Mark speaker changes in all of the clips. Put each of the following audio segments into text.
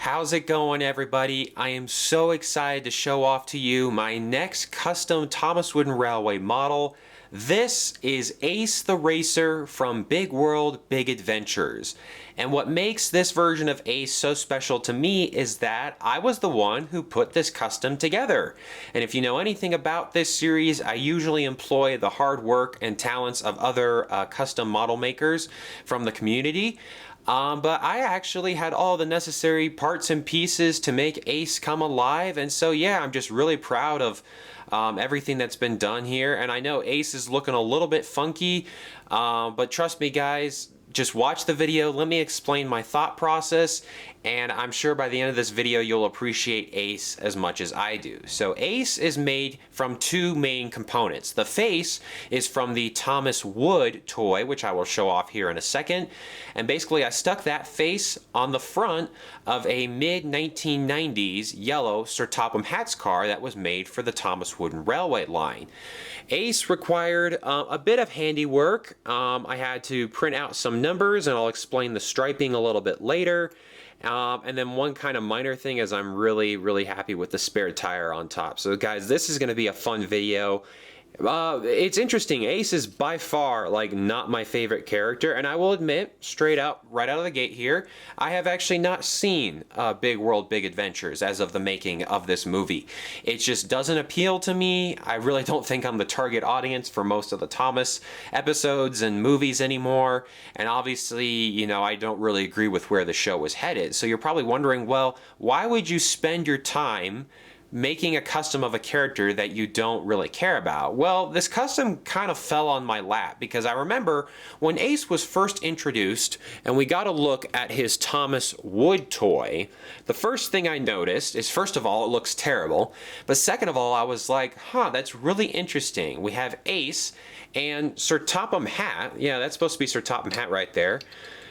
Speaker 1: How's it going, everybody? I am so excited to show off to you my next custom Thomas Wooden Railway model. This is Ace the Racer from Big World Big Adventures. And what makes this version of Ace so special to me is that I was the one who put this custom together. And if you know anything about this series, I usually employ the hard work and talents of other custom model makers from the community. But I actually had all the necessary parts and pieces to make Ace come alive, and so yeah, I'm just really proud of everything that's been done here. And I know Ace is looking a little bit funky, but trust me guys, just watch the video, let me explain my thought process, and I'm sure by the end of this video you'll appreciate Ace as much as I do. So Ace is made from two main components. The face is from the Thomas Wood toy, which I will show off here in a second, and basically I stuck that face on the front of a mid-1990s yellow Sir Topham Hatt's car that was made for the Thomas Wooden Railway line. Ace required a bit of handiwork. I had to print out some numbers, and I'll explain the striping a little bit later. And then one kind of minor thing is I'm really happy with the spare tire on top. So guys, this is going to be a fun video. It's interesting. Ace is by far like not my favorite character, and I will admit straight up right out of the gate here, I have actually not seen Big World Big Adventures as of the making of this movie. It just doesn't appeal to me. I really don't think I'm the target audience for most of the Thomas episodes and movies anymore, and obviously, you know, I don't really agree with where the show was headed. So you're probably wondering, well, why would you spend your time making a custom of a character that you don't really care about? Well, this custom kind of fell on my lap because I remember when Ace was first introduced and we got a look at his Thomas Wood toy, the first thing I noticed is, first of all, it looks terrible, but second of all, I was like, that's really interesting. We have Ace and Sir Topham Hatt. Yeah, that's supposed to be Sir Topham Hatt right there.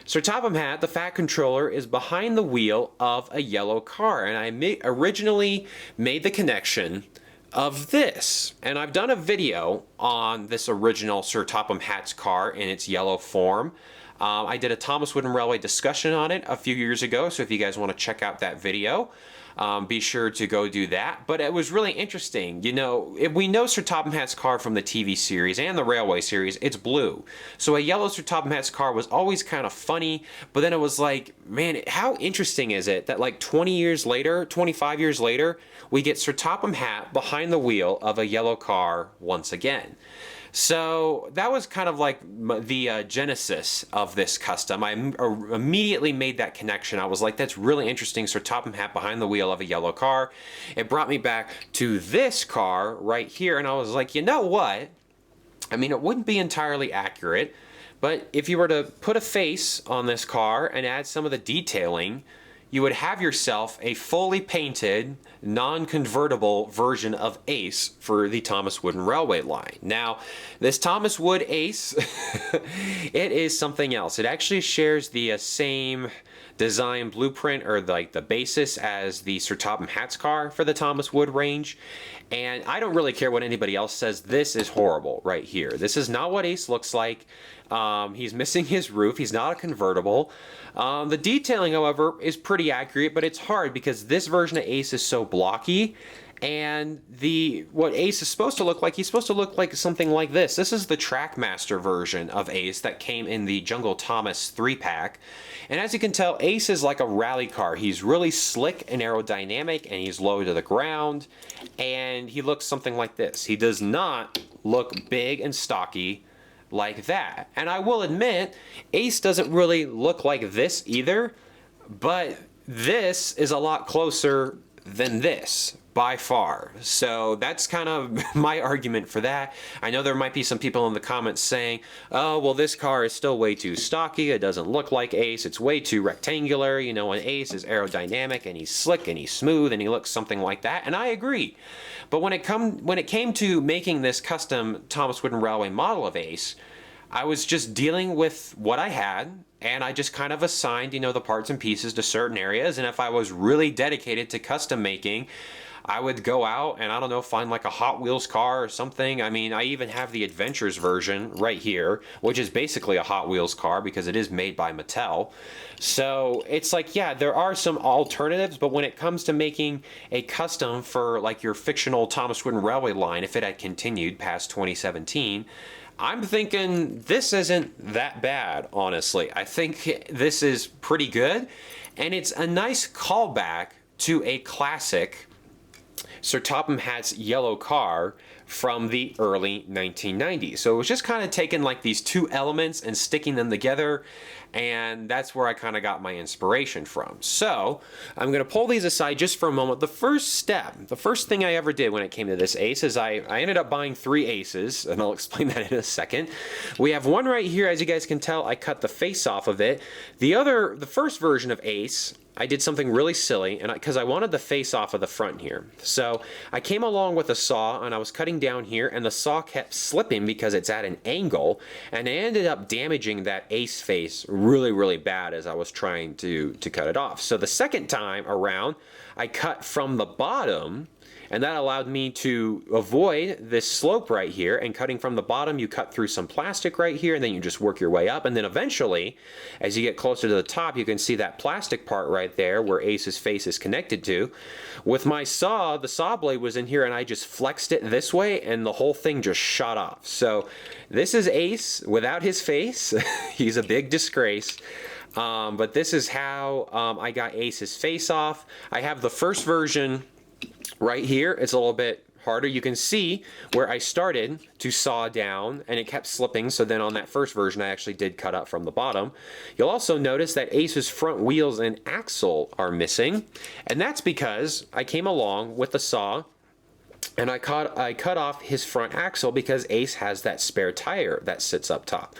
Speaker 1: Sir Topham Hatt, the Fat Controller, is behind the wheel of a yellow car, and I originally made the connection of this. And I've done a video on this original Sir Topham Hatt's car in its yellow form. I did a Thomas Wooden Railway discussion on it a few years ago, so if you guys want to check out that video, be sure to go do that. But it was really interesting. You know, we know Sir Topham Hatt's car from the TV series and the Railway series, it's blue. So a yellow Sir Topham Hatt's car was always kind of funny, but then it was like, man, how interesting is it that like 20 years later, 25 years later, we get Sir Topham Hatt behind the wheel of a yellow car once again. So that was kind of like the genesis of this custom. I immediately made that connection. I was like, that's really interesting, Sir Topham Hatt behind the wheel of a yellow car. It brought me back to this car right here, and I was like, you know what? I mean, it wouldn't be entirely accurate, but if you were to put a face on this car and add some of the detailing, you would have yourself a fully painted, non-convertible version of Ace for the Thomas Wooden Railway line. Now, this Thomas Wood Ace, it is something else. It actually shares the same design blueprint, or like the basis, as the Sir Topham Hatt's car for the Thomas Wood range. And I don't really care what anybody else says. This is horrible right here. This is not what Ace looks like. He's missing his roof. He's not a convertible. The detailing, however, is pretty accurate, but it's hard because this version of Ace is so blocky. And what Ace is supposed to look like, he's supposed to look like something like this. This is the Trackmaster version of Ace that came in the Jungle Thomas 3-pack. And as you can tell, Ace is like a rally car. He's really slick and aerodynamic, and he's low to the ground. And he looks something like this. He does not look big and stocky like that. And I will admit, Ace doesn't really look like this either, but this is a lot closer than this by far. So that's kind of my argument for that. I know there might be some people in the comments saying, oh, well, this car is still way too stocky. It doesn't look like Ace. It's way too rectangular. You know, an Ace is aerodynamic and he's slick and he's smooth and he looks something like that. And I agree. But when it came to making this custom Thomas Wooden Railway model of Ace, I was just dealing with what I had, and I just kind of assigned, the parts and pieces to certain areas. And if I was really dedicated to custom making, I would go out and, I don't know, find like a Hot Wheels car or something. I mean, I even have the Adventures version right here, which is basically a Hot Wheels car because it is made by Mattel. So it's like, yeah, there are some alternatives, but when it comes to making a custom for like your fictional Thomas Wooden Railway line, if it had continued past 2017, I'm thinking this isn't that bad, honestly. I think this is pretty good, and it's a nice callback to a classic Sir Topham Hatt's yellow car from the early 1990s. So it was just kind of taking like these two elements and sticking them together, and that's where I kind of got my inspiration from. So I'm going to pull these aside just for a moment. The first thing I ever did when it came to this ace is I ended up buying 3 aces, and I'll explain that in a second. We have one right here. As you guys can tell, I cut the face off of it. The first version of ace, I did something really silly, and because I wanted the face off of the front here. So I came along with a saw, and I was cutting down here, and the saw kept slipping because it's at an angle, and I ended up damaging that ace face really, really bad as I was trying to cut it off. So the second time around, I cut from the bottom, and that allowed me to avoid this slope right here. And cutting from the bottom, you cut through some plastic right here, and then you just work your way up. And then eventually, as you get closer to the top, you can see that plastic part right there where Ace's face is connected to. With my saw, the saw blade was in here, and I just flexed it this way, and the whole thing just shot off. So this is Ace without his face. He's a big disgrace. But this is how I got Ace's face off. I have the first version right here. It's a little bit harder. You can see where I started to saw down and it kept slipping. So then on that first version, I actually did cut up from the bottom. You'll also notice that Ace's front wheels and axle are missing. And that's because I came along with the saw and I cut off his front axle because Ace has that spare tire that sits up top.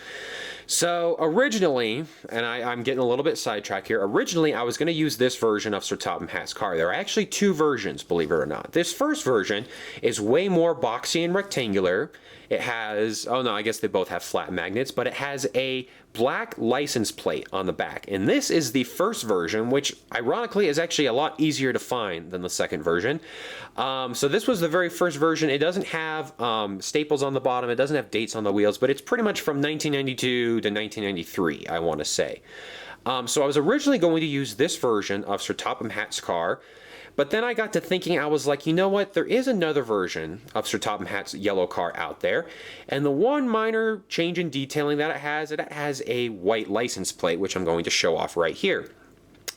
Speaker 1: So originally, and I'm getting a little bit sidetracked here, originally I was going to use this version of Sir Topham Hatt's car. There are actually 2 versions, believe it or not. This first version is way more boxy and rectangular. It has, oh no, I guess they both have flat magnets, but it has a black license plate on the back. And this is the first version, which ironically is actually a lot easier to find than the second version. So this was the very first version. It doesn't have staples on the bottom. It doesn't have dates on the wheels, but it's pretty much from 1992 to 1993, I want to say. So I was originally going to use this version of Sir Topham Hatt's car, but then I got to thinking, I was like, you know what? There is another version of Sir Topham Hatt's yellow car out there. And the one minor change in detailing that it has a white license plate, which I'm going to show off right here.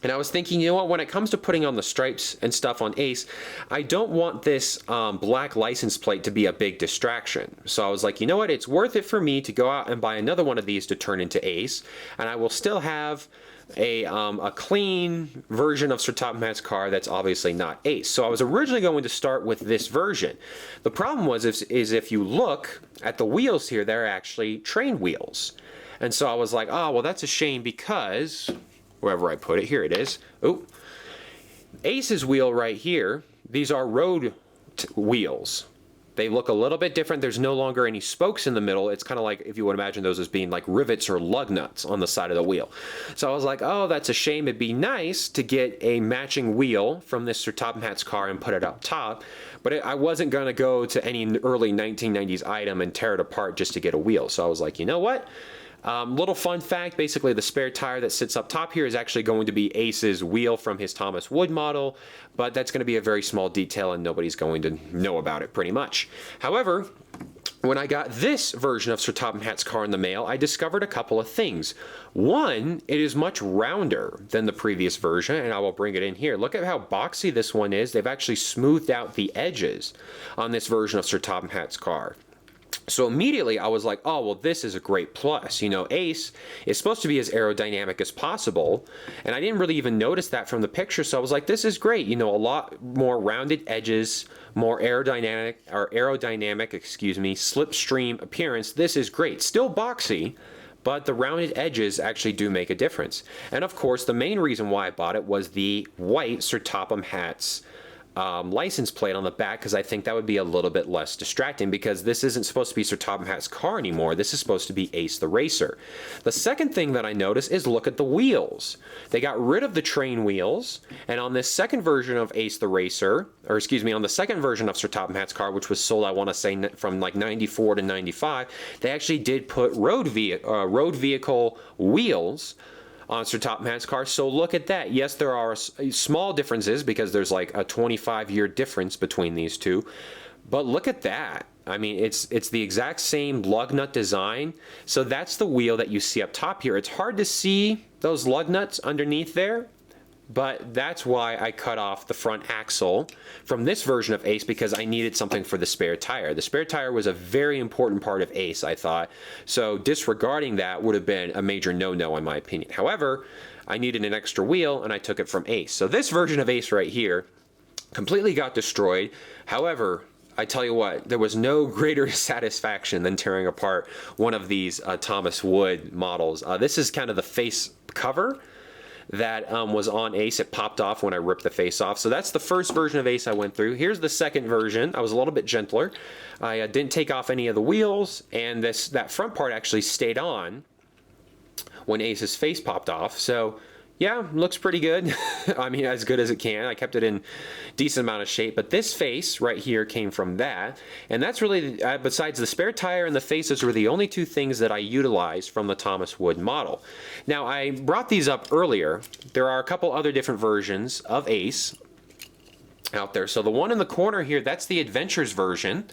Speaker 1: And I was thinking, you know what, when it comes to putting on the stripes and stuff on Ace, I don't want this black license plate to be a big distraction. So I was like, you know what, it's worth it for me to go out and buy another one of these to turn into Ace, and I will still have a clean version of Sir Topham Hatt's car that's obviously not Ace. So I was originally going to start with this version. The problem was if you look at the wheels here, they're actually train wheels. And so I was like, oh, well, that's a shame because wherever I put it, here it is. Oh, Ace's wheel right here, these are road wheels. They look a little bit different. There's no longer any spokes in the middle. It's kind of like, if you would imagine those as being like rivets or lug nuts on the side of the wheel. So I was like, oh, that's a shame. It'd be nice to get a matching wheel from this Sir Topham Hatt's car and put it up top. But I wasn't going to go to any early 1990s item and tear it apart just to get a wheel. So I was like, you know what? Little fun fact, basically the spare tire that sits up top here is actually going to be Ace's wheel from his Thomas Wood model, but that's going to be a very small detail and nobody's going to know about it pretty much. However, when I got this version of Sir Topham Hatt's car in the mail, I discovered a couple of things. One, it is much rounder than the previous version, and I will bring it in here. Look at how boxy this one is. They've actually smoothed out the edges on this version of Sir Topham Hatt's car. So immediately I was like, oh, well, this is a great plus. You know, Ace is supposed to be as aerodynamic as possible, and I didn't really even notice that from the picture, so I was like, this is great. You know, a lot more rounded edges, more aerodynamic, slipstream appearance. This is great. Still boxy, but the rounded edges actually do make a difference. And of course, the main reason why I bought it was the white Sir Topham Hatt's license plate on the back, because I think that would be a little bit less distracting, because this isn't supposed to be Sir Topham Hatt's car anymore. This is supposed to be Ace the Racer. The second thing that I noticed is look at the wheels. They got rid of the train wheels, and on this second version of Ace the Racer, or excuse me, on the second version of Sir Topham Hatt's car, which was sold, I want to say, from like 94 to 95, they actually did put road vehicle wheels on Sir Topham Hatt's car. So look at that. Yes, there are small differences because there's like a 25-year difference between these two, but look at that. I mean, it's the exact same lug nut design. So that's the wheel that you see up top here. It's hard to see those lug nuts underneath there, but that's why I cut off the front axle from this version of Ace, because I needed something for the spare tire. The spare tire was a very important part of Ace, I thought. So disregarding that would have been a major no-no in my opinion. However, I needed an extra wheel and I took it from Ace. So this version of Ace right here completely got destroyed. However, I tell you what, there was no greater satisfaction than tearing apart one of these Thomas Wood models. This is kind of the face cover that was on Ace. It popped off when I ripped the face off. So that's the first version of Ace I went through. Here's the second version. I was a little bit gentler. I didn't take off any of the wheels, and that front part actually stayed on when Ace's face popped off. So yeah, looks pretty good. I mean, as good as it can. I kept it in decent amount of shape, but this face right here came from that, and that's really, besides the spare tire and the faces, were the only two things that I utilized from the Thomas Wood model. Now, I brought these up earlier. There are a couple other different versions of Ace out there. So the one in the corner here, that's the Adventures version.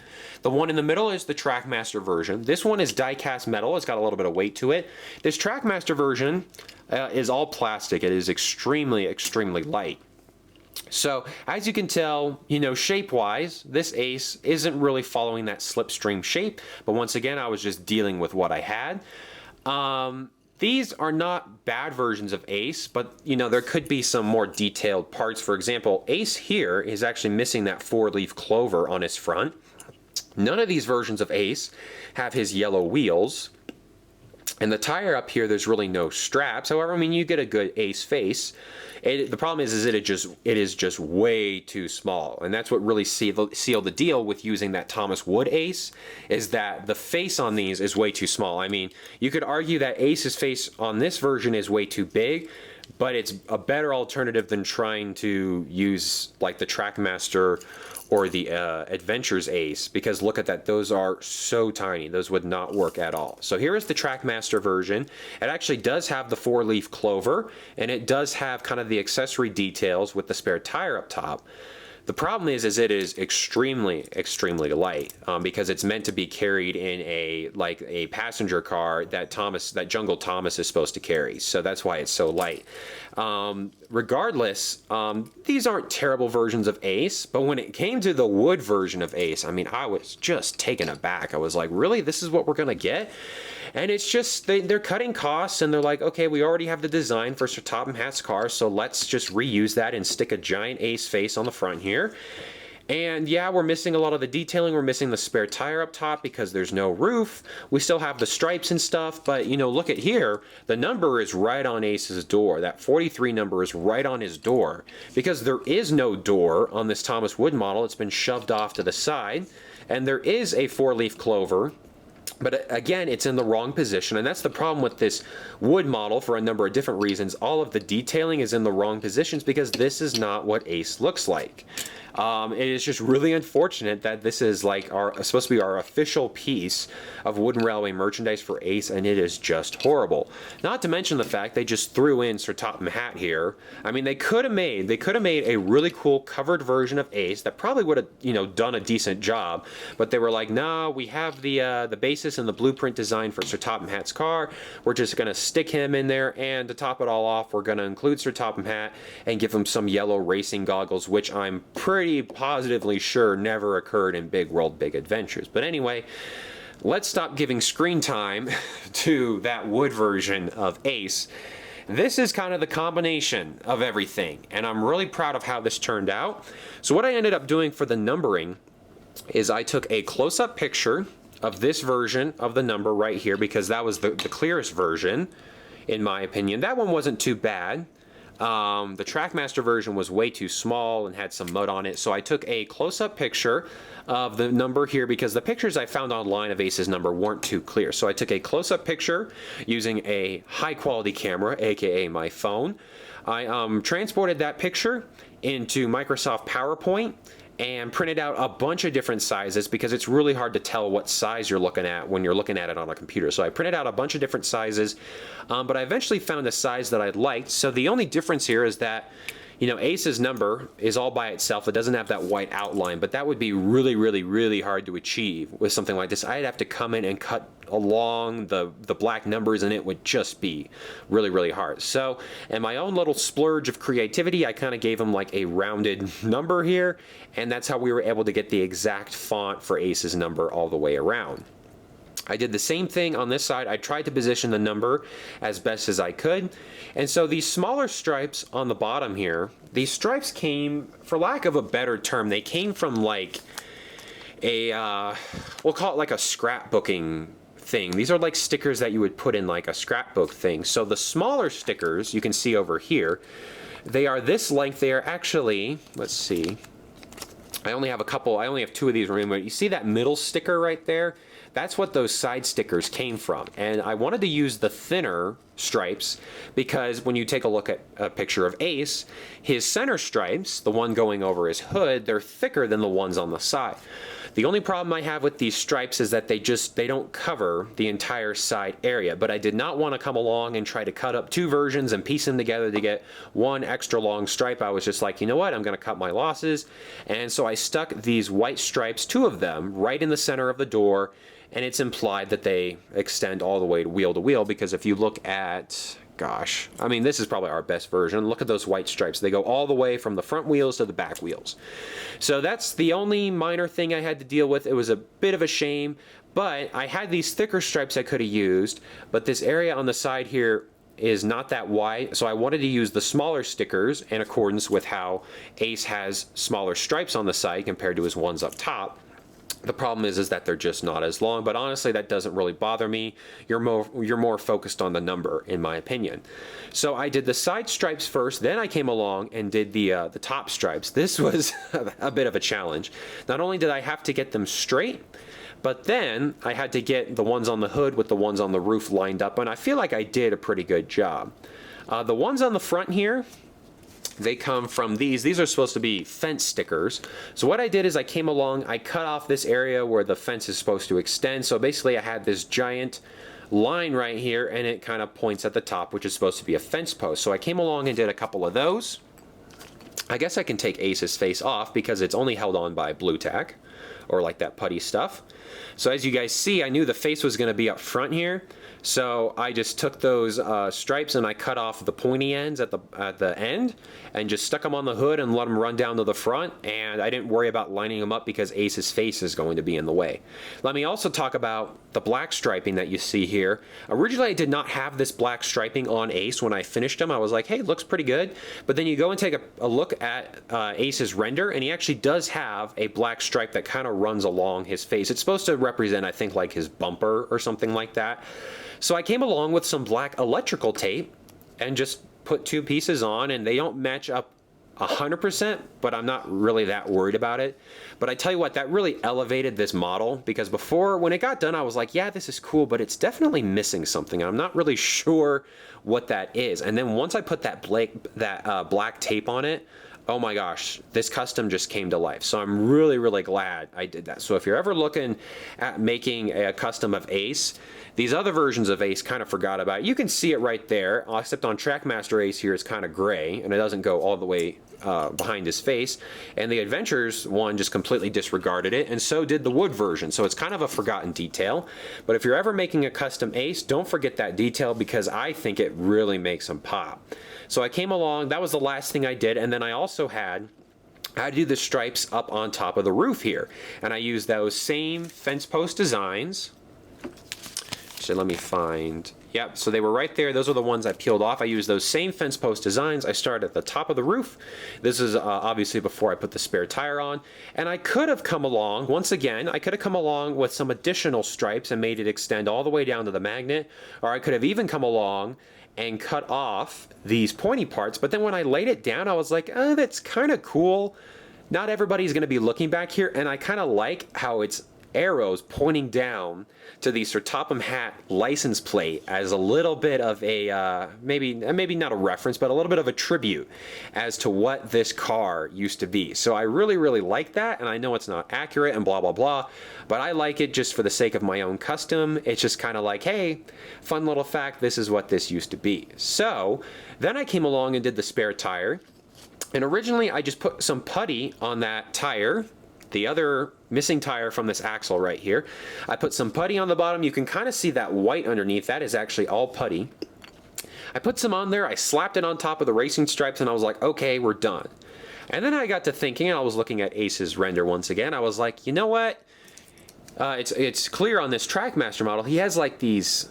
Speaker 1: The one in the middle is the Trackmaster version. This one is die-cast metal. It's got a little bit of weight to it. This Trackmaster version is all plastic. It is extremely, extremely light. So as you can tell, you know, shape-wise, this Ace isn't really following that slipstream shape. But once again, I was just dealing with what I had. These are not bad versions of Ace, but you know, there could be some more detailed parts. For example, Ace here is actually missing that 4-leaf clover on his front. None of these versions of Ace have his yellow wheels. And the tire up here, there's really no straps. However, I mean, you get a good Ace face. The problem is it is just way too small, and that's what really sealed the deal with using that Thomas Wood Ace, is that the face on these is way too small. I mean, you could argue that Ace's face on this version is way too big, but it's a better alternative than trying to use like the Trackmaster or the Adventures Ace, because look at that, those are so tiny. Those would not work at all. So here is the Trackmaster version. It actually does have the 4-leaf clover, and it does have kind of the accessory details with the spare tire up top. The problem is it is extremely, extremely light, because it's meant to be carried in a passenger car that Jungle Thomas is supposed to carry. So that's why it's so light. Regardless, these aren't terrible versions of Ace, but when it came to the wood version of Ace, I mean, I was just taken aback. I was like, really? This is what we're gonna get? And it's just, they're cutting costs, and they're like, okay, we already have the design for Sir Topham Hatt's car, so let's just reuse that and stick a giant Ace face on the front here. And yeah, we're missing a lot of the detailing. We're missing the spare tire up top because there's no roof. We still have the stripes and stuff, but you know, look at here. The number is right on Ace's door. That 43 number is right on his door, because there is no door on this Thomas Wood model. It's been shoved off to the side, and there is a 4-leaf clover. But again, it's in the wrong position, and that's the problem with this wood model for a number of different reasons. All of the detailing is in the wrong positions because this is not what Ace looks like. It is just really unfortunate that this is like supposed to be our official piece of Wooden Railway merchandise for Ace, and it is just horrible. Not to mention the fact they just threw in Sir Topham Hatt here. I mean, they could have made a really cool covered version of Ace that probably would have, you know, done a decent job, but they were like, nah, we have the basis and the blueprint design for Sir Topham Hatt's car. We're just gonna stick him in there, and to top it all off, we're gonna include Sir Topham Hatt and give him some yellow racing goggles, which I'm pretty positively sure never occurred in Big World Big Adventures. But anyway, let's stop giving screen time to that wood version of Ace. This is kind of the combination of everything, and I'm really proud of how this turned out. So what I ended up doing for the numbering is I took a close-up picture of this version of the number right here, because that was the clearest version in my opinion. That one wasn't too bad. The Trackmaster version was way too small and had some mud on it, so I took a close-up picture of the number here because the pictures I found online of Ace's number weren't too clear. So I took a close-up picture using a high-quality camera, aka my phone. I transported that picture into Microsoft PowerPoint and printed out a bunch of different sizes because it's really hard to tell what size you're looking at when you're looking at it on a computer. So I printed out a bunch of different sizes, but I eventually found a size that I liked. So the only difference here is that, you know, Ace's number is all by itself. It doesn't have that white outline, but that would be really, really, really hard to achieve with something like this. I'd have to come in and cut along the black numbers, and it would just be really, really hard. So, in my own little splurge of creativity, I kind of gave him like a rounded number here, and that's how we were able to get the exact font for Ace's number all the way around. I did the same thing on this side. I tried to position the number as best as I could. And so these smaller stripes on the bottom here, these stripes came, for lack of a better term, they came from like a, we'll call it like a scrapbooking thing. These are like stickers that you would put in like a scrapbook thing. So the smaller stickers you can see over here, they are this length. They are actually, let's see, I only have two of these remaining, but you see that middle sticker right there? That's what those side stickers came from. And I wanted to use the thinner stripes because when you take a look at a picture of Ace, his center stripes, the one going over his hood, they're thicker than the ones on the side. The only problem I have with these stripes is that they don't cover the entire side area, but I did not want to come along and try to cut up two versions and piece them together to get one extra long stripe. I was just like, you know what, I'm going to cut my losses. And so I stuck these white stripes, two of them, right in the center of the door, and it's implied that they extend all the way to wheel because if you look at, gosh, I mean, this is probably our best version. Look at those white stripes. They go all the way from the front wheels to the back wheels. So that's the only minor thing I had to deal with. It was a bit of a shame, but I had these thicker stripes I could have used, but this area on the side here is not that wide, so I wanted to use the smaller stickers in accordance with how Ace has smaller stripes on the side compared to his ones up top. The problem is that they're just not as long, but honestly that doesn't really bother me. You're more focused on the number, in my opinion. So I did the side stripes first, then I came along and did the top stripes. This was a bit of a challenge. Not only did I have to get them straight, but then I had to get the ones on the hood with the ones on the roof lined up, and I feel like I did a pretty good job. The ones on the front here, they come from these. These are supposed to be fence stickers. So what I did is I came along, I cut off this area where the fence is supposed to extend. So basically I had this giant line right here and it kind of points at the top, which is supposed to be a fence post. So I came along and did a couple of those. I guess I can take Ace's face off because it's only held on by blue tack or like that putty stuff. So as you guys see, I knew the face was going to be up front here. So I just took those stripes and I cut off the pointy ends at the end and just stuck them on the hood and let them run down to the front, and I didn't worry about lining them up because Ace's face is going to be in the way. Let me also talk about the black striping that you see here. Originally I did not have this black striping on Ace. When I finished him I was like, hey, it looks pretty good, but then you go and take a look at Ace's render and he actually does have a black stripe that kind of runs along his face. It's supposed to represent, I think, like his bumper or something like that. So I came along with some black electrical tape and just put two pieces on, and they don't match up 100%, but I'm not really that worried about it. But I tell you what, that really elevated this model, because before, when it got done, I was like, yeah, this is cool, but it's definitely missing something. I'm not really sure what that is. And then once I put that black tape on it, oh my gosh, this custom just came to life. So I'm really, really glad I did that. So if you're ever looking at making a custom of Ace, these other versions of Ace kind of forgot about it. You can see it right there, except on Trackmaster Ace here it's kind of gray and it doesn't go all the way behind his face. And the Adventures one just completely disregarded it, and so did the wood version. So it's kind of a forgotten detail. But if you're ever making a custom Ace, don't forget that detail because I think it really makes them pop. So I came along, that was the last thing I did, and then I also had to do the stripes up on top of the roof here. And I used those same fence post designs. So let me find, yep, so they were right there. Those are the ones I peeled off. I used those same fence post designs. I started at the top of the roof. This is obviously before I put the spare tire on. And I could have come along, once again, I could have come along with some additional stripes and made it extend all the way down to the magnet. Or I could have even come along and cut off these pointy parts. But then when I laid it down, I was like, oh, that's kind of cool. Not everybody's going to be looking back here, and I kind of like how it's arrows pointing down to the Sir Topham Hatt license plate as a little bit of a maybe not a reference, but a little bit of a tribute as to what this car used to be. So I really like that, and I know it's not accurate and blah blah blah, but I like it just for the sake of my own custom. It's just kind of like, hey, fun little fact, this is what this used to be. So then I came along and did the spare tire, and originally I just put some putty on that tire, the other missing tire from this axle right here. I put some putty on the bottom. You can kind of see that white underneath. That is actually all putty. I put some on there. I slapped it on top of the racing stripes, and I was like, okay, we're done. And then I got to thinking, and I was looking at Ace's render once again. I was like, you know what? It's clear on this Trackmaster model. He has like these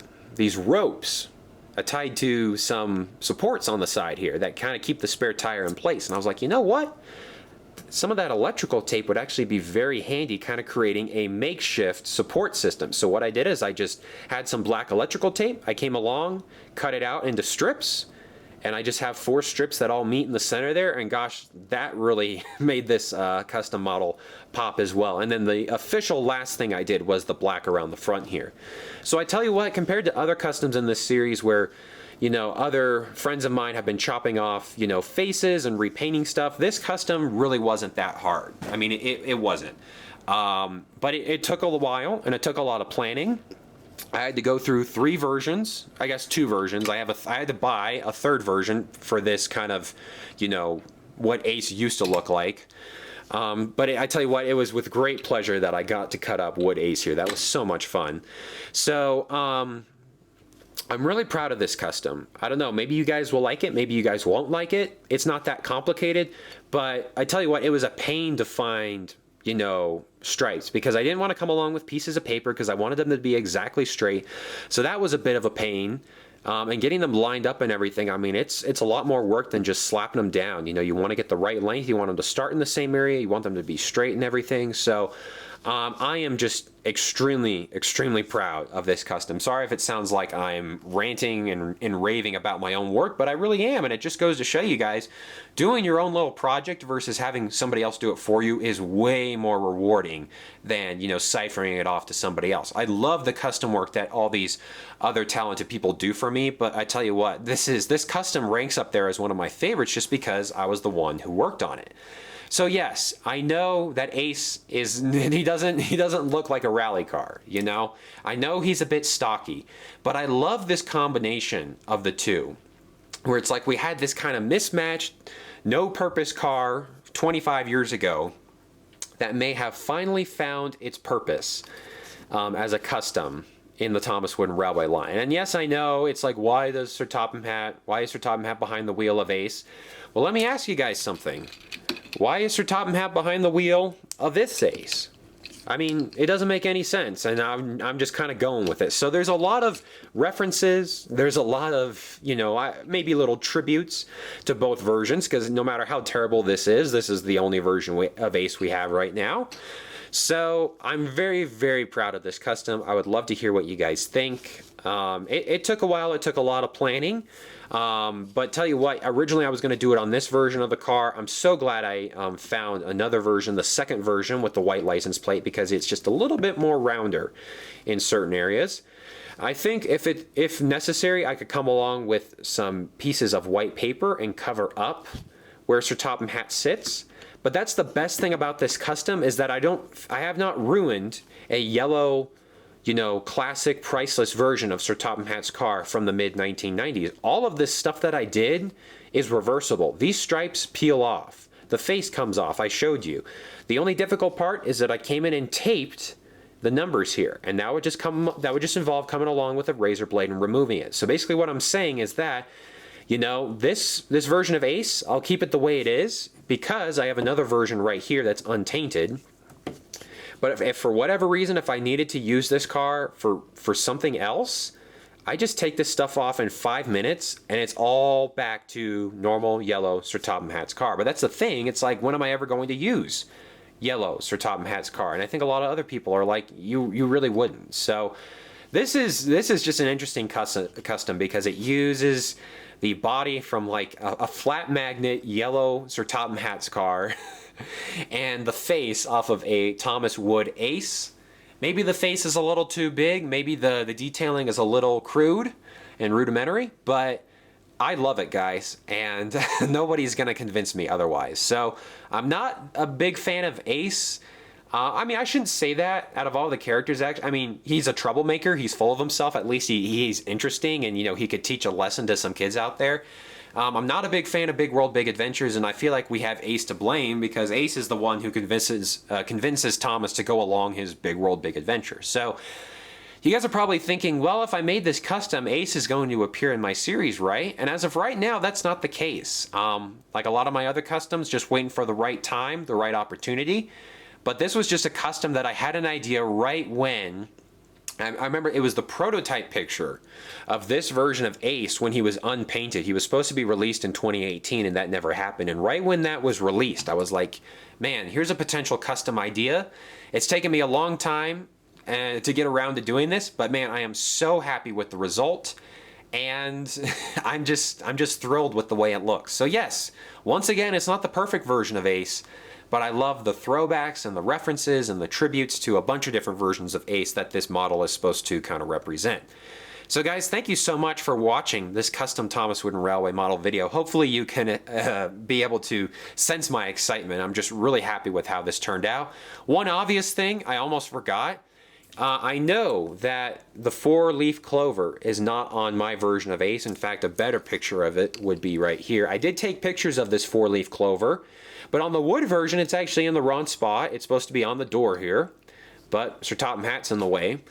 Speaker 1: ropes tied to some supports on the side here that kind of keep the spare tire in place. And I was like, you know what? Some of that electrical tape would actually be very handy, kind of creating a makeshift support system. So what I did is I just had some black electrical tape. I came along, cut it out into strips, and I just have 4 strips that all meet in the center there. And gosh, that really made this custom model pop as well. And then the official last thing I did was the black around the front here. So I tell you what, compared to other customs in this series where, you know, other friends of mine have been chopping off, you know, faces and repainting stuff, this custom really wasn't that hard. I mean, it wasn't. But it took a while, and it took a lot of planning. I had to go through 3 versions, I guess 2 versions. I had to buy a 3rd version for this kind of, you know, what Ace used to look like. But I tell you what, it was with great pleasure that I got to cut up Wood Ace here. That was so much fun. So, I'm really proud of this custom. I don't know, maybe you guys will like it, maybe you guys won't like it. It's not that complicated, but I tell you what, it was a pain to find, you know, stripes, because I didn't want to come along with pieces of paper because I wanted them to be exactly straight. So that was a bit of a pain. And getting them lined up and everything, I mean, it's a lot more work than just slapping them down. You know, you want to get the right length, you want them to start in the same area, you want them to be straight and everything. So I am just extremely proud of this custom. Sorry if it sounds like I'm ranting and raving about my own work, but I really am, and it just goes to show you guys, doing your own little project versus having somebody else do it for you is way more rewarding than, you know, ciphering it off to somebody else. I love the custom work that all these other talented people do for me, but I tell you what, this custom ranks up there as one of my favorites just because I was the one who worked on it. So yes, I know that Ace he doesn't look like a rally car, you know? I know he's a bit stocky, but I love this combination of the two, where it's like we had this kind of mismatched, no-purpose car 25 years ago that may have finally found its purpose as a custom in the Thomas Wooden Railway line. And yes, I know, it's like, why is Sir Topham Hatt behind the wheel of Ace? Well, let me ask you guys something. Why is Sir Topham Hatt behind the wheel of this Ace? I mean, it doesn't make any sense, and I'm just kind of going with it. So there's a lot of references, there's a lot of, you know, maybe little tributes to both versions, because no matter how terrible this is the only version of Ace we have right now. So I'm very proud of this custom. I would love to hear what you guys think. It took a while, it took a lot of planning. But tell you what, originally I was going to do it on this version of the car. I'm so glad I found another version, the 2nd version with the white license plate, because it's just a little bit more rounder in certain areas. I think if necessary, I could come along with some pieces of white paper and cover up where Sir Topham Hatt sits. But that's the best thing about this custom, is that I have not ruined a yellow, you know, classic priceless version of Sir Topham Hatt's car from the mid-1990s. All of this stuff that I did is reversible. These stripes peel off. The face comes off, I showed you. The only difficult part is that I came in and taped the numbers here, and that would just involve coming along with a razor blade and removing it. So basically what I'm saying is that, you know, this version of Ace, I'll keep it the way it is, because I have another version right here that's untainted. But if for whatever reason, if I needed to use this car for something else, I just take this stuff off in 5 minutes, and it's all back to normal yellow Sir Topham Hatt's car. But that's the thing, it's like, when am I ever going to use yellow Sir Topham Hatt's car? And I think a lot of other people are like, you really wouldn't. So This is just an interesting custom because it uses the body from like a flat magnet yellow Sir Topham Hatt's car and the face off of a Thomas Wood Ace. Maybe the face is a little too big, maybe the detailing is a little crude and rudimentary, but I love it, guys, and nobody's gonna convince me otherwise. So I'm not a big fan of Ace. I mean, I shouldn't say that out of all the characters, actually. I mean, he's a troublemaker. He's full of himself. At least he's interesting, and, you know, he could teach a lesson to some kids out there. I'm not a big fan of Big World, Big Adventures, and I feel like we have Ace to blame because Ace is the one who convinces Thomas to go along his Big World, Big Adventure. So you guys are probably thinking, well, if I made this custom, Ace is going to appear in my series, right? And as of right now, that's not the case. Like a lot of my other customs, just waiting for the right time, the right opportunity. But this was just a custom that I had an idea right when, I remember it was the prototype picture of this version of Ace when he was unpainted. He was supposed to be released in 2018 and that never happened. And right when that was released, I was like, man, here's a potential custom idea. It's taken me a long time to get around to doing this, but man, I am so happy with the result. And I'm just thrilled with the way it looks. So yes, once again, it's not the perfect version of Ace, but I love the throwbacks and the references and the tributes to a bunch of different versions of Ace that this model is supposed to kind of represent. So guys, thank you so much for watching this custom Thomas Wooden Railway model video. Hopefully you can be able to sense my excitement. I'm just really happy with how this turned out. One obvious thing I almost forgot. I know that the 4-leaf clover is not on my version of Ace. In fact, a better picture of it would be right here. I did take pictures of this 4-leaf clover, but on the wood version, it's actually in the wrong spot. It's supposed to be on the door here, but Sir Topham Hatt's in the way.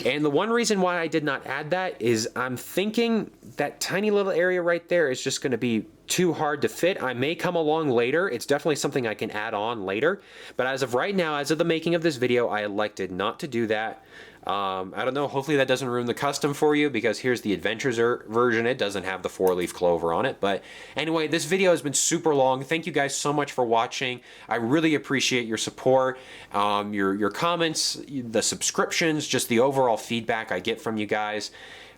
Speaker 1: And the one reason why I did not add that is I'm thinking that tiny little area right there is just going to be too hard to fit. I may come along later. It's definitely something I can add on later. But as of right now, as of the making of this video, I elected not to do that. I don't know, hopefully that doesn't ruin the custom for you because here's the Adventures version. It doesn't have the 4-leaf clover on it. But anyway, this video has been super long. Thank you guys so much for watching. I really appreciate your support, your comments, the subscriptions, just the overall feedback I get from you guys.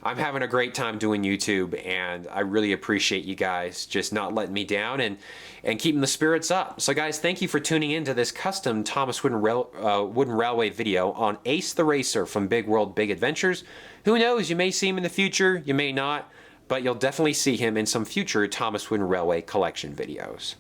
Speaker 1: I'm having a great time doing YouTube, and I really appreciate you guys just not letting me down and keeping the spirits up. So guys, thank you for tuning in to this custom Thomas Wooden Railway video on Ace the Racer from Big World, Big Adventures. Who knows, you may see him in the future, you may not, but you'll definitely see him in some future Thomas Wooden Railway collection videos.